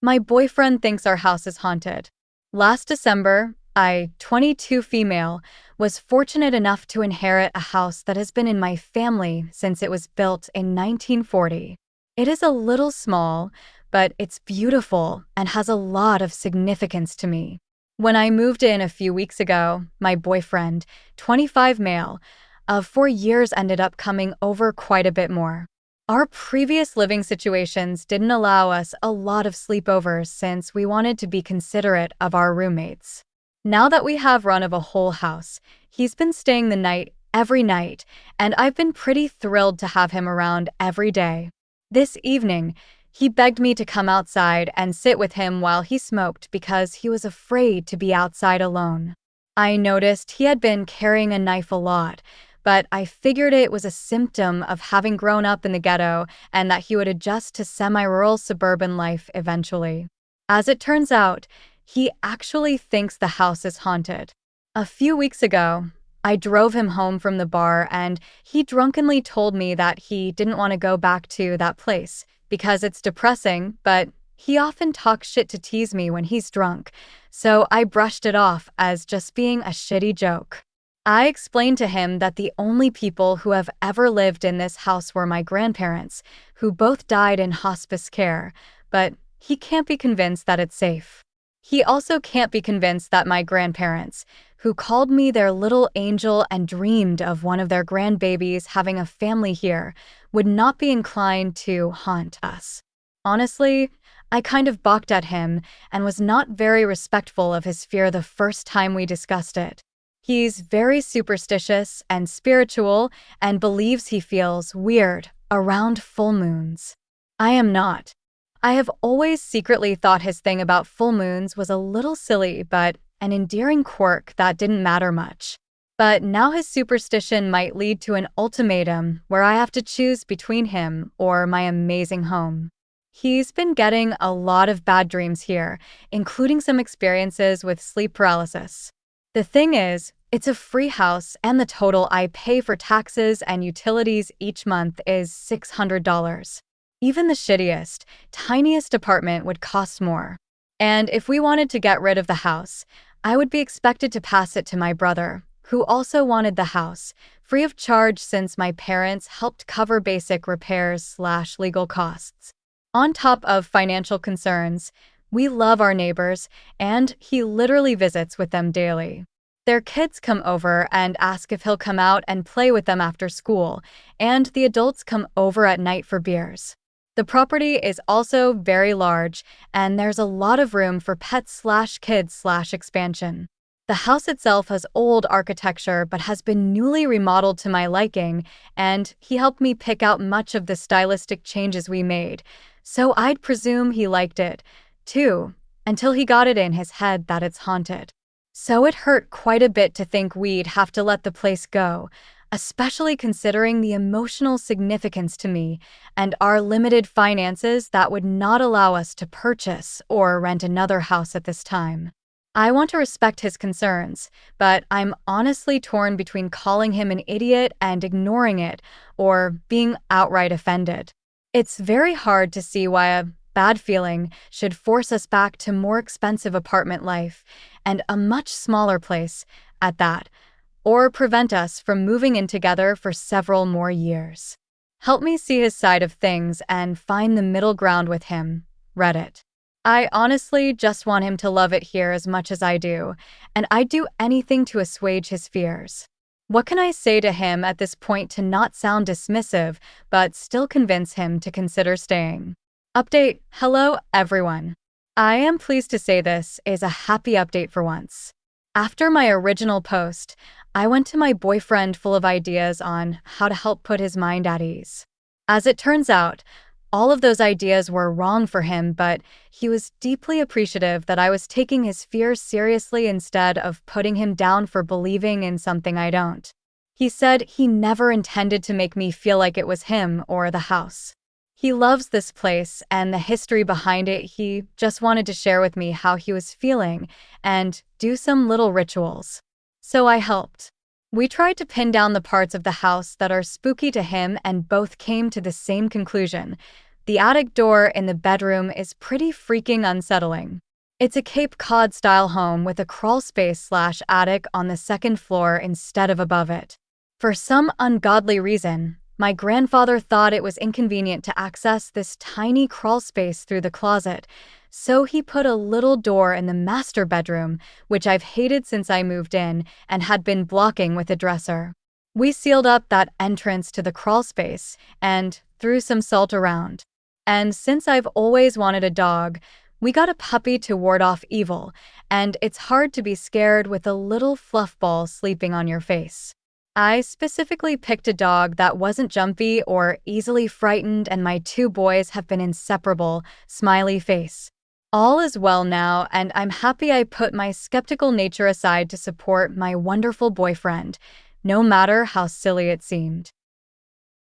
My boyfriend thinks our house is haunted. Last December, I, 22 female, was fortunate enough to inherit a house that has been in my family since it was built in 1940. It is a little small, but it's beautiful and has a lot of significance to me. When I moved in a few weeks ago, my boyfriend, 25 male, of 4 years ended up coming over quite a bit more. Our previous living situations didn't allow us a lot of sleepovers since we wanted to be considerate of our roommates. Now that we have run of a whole house, he's been staying the night every night, and I've been pretty thrilled to have him around every day. This evening, he begged me to come outside and sit with him while he smoked because he was afraid to be outside alone. I noticed he had been carrying a knife a lot, but I figured it was a symptom of having grown up in the ghetto and that he would adjust to semi-rural suburban life eventually. As it turns out, he actually thinks the house is haunted. A few weeks ago, I drove him home from the bar and he drunkenly told me that he didn't want to go back to that place because it's depressing, but he often talks shit to tease me when he's drunk, so I brushed it off as just being a shitty joke. I explained to him that the only people who have ever lived in this house were my grandparents, who both died in hospice care, but he can't be convinced that it's safe. He also can't be convinced that my grandparents, who called me their little angel and dreamed of one of their grandbabies having a family here, would not be inclined to haunt us. Honestly, I kind of balked at him and was not very respectful of his fear the first time we discussed it. He's very superstitious and spiritual and believes he feels weird around full moons. I am not. I have always secretly thought his thing about full moons was a little silly but an endearing quirk that didn't matter much. But now his superstition might lead to an ultimatum where I have to choose between him or my amazing home. He's been getting a lot of bad dreams here, including some experiences with sleep paralysis. The thing is, it's a free house and the total I pay for taxes and utilities each month is $600. Even the shittiest, tiniest apartment would cost more. And if we wanted to get rid of the house, I would be expected to pass it to my brother, who also wanted the house, free of charge since my parents helped cover basic repairs/legal costs. On top of financial concerns, we love our neighbors, and he literally visits with them daily. Their kids come over and ask if he'll come out and play with them after school, and the adults come over at night for beers. The property is also very large, and there's a lot of room for pets/kids/expansion. The house itself has old architecture but has been newly remodeled to my liking, and he helped me pick out much of the stylistic changes we made, so I'd presume he liked it, too, until he got it in his head that it's haunted. So it hurt quite a bit to think we'd have to let the place go, especially considering the emotional significance to me and our limited finances that would not allow us to purchase or rent another house at this time. I want to respect his concerns, but I'm honestly torn between calling him an idiot and ignoring it, or being outright offended. It's very hard to see why a bad feeling should force us back to more expensive apartment life, and a much smaller place at that, or prevent us from moving in together for several more years. Help me see his side of things and find the middle ground with him. Reddit. I honestly just want him to love it here as much as I do, and I'd do anything to assuage his fears. What can I say to him at this point to not sound dismissive, but still convince him to consider staying? Update. Hello, everyone. I am pleased to say this is a happy update for once. After my original post, I went to my boyfriend full of ideas on how to help put his mind at ease. As it turns out, all of those ideas were wrong for him, but he was deeply appreciative that I was taking his fears seriously instead of putting him down for believing in something I don't. He said he never intended to make me feel like it was him or the house. He loves this place and the history behind it. He just wanted to share with me how he was feeling and do some little rituals. So I helped. We tried to pin down the parts of the house that are spooky to him and both came to the same conclusion. The attic door in the bedroom is pretty freaking unsettling. It's a Cape Cod-style home with a crawlspace/attic on the second floor instead of above it. For some ungodly reason, my grandfather thought it was inconvenient to access this tiny crawlspace through the closet, so he put a little door in the master bedroom, which I've hated since I moved in and had been blocking with a dresser. We sealed up that entrance to the crawlspace and threw some salt around. And since I've always wanted a dog, we got a puppy to ward off evil, and it's hard to be scared with a little fluff ball sleeping on your face. I specifically picked a dog that wasn't jumpy or easily frightened, and my two boys have been inseparable, smiley face. All is well now, and I'm happy I put my skeptical nature aside to support my wonderful boyfriend, no matter how silly it seemed.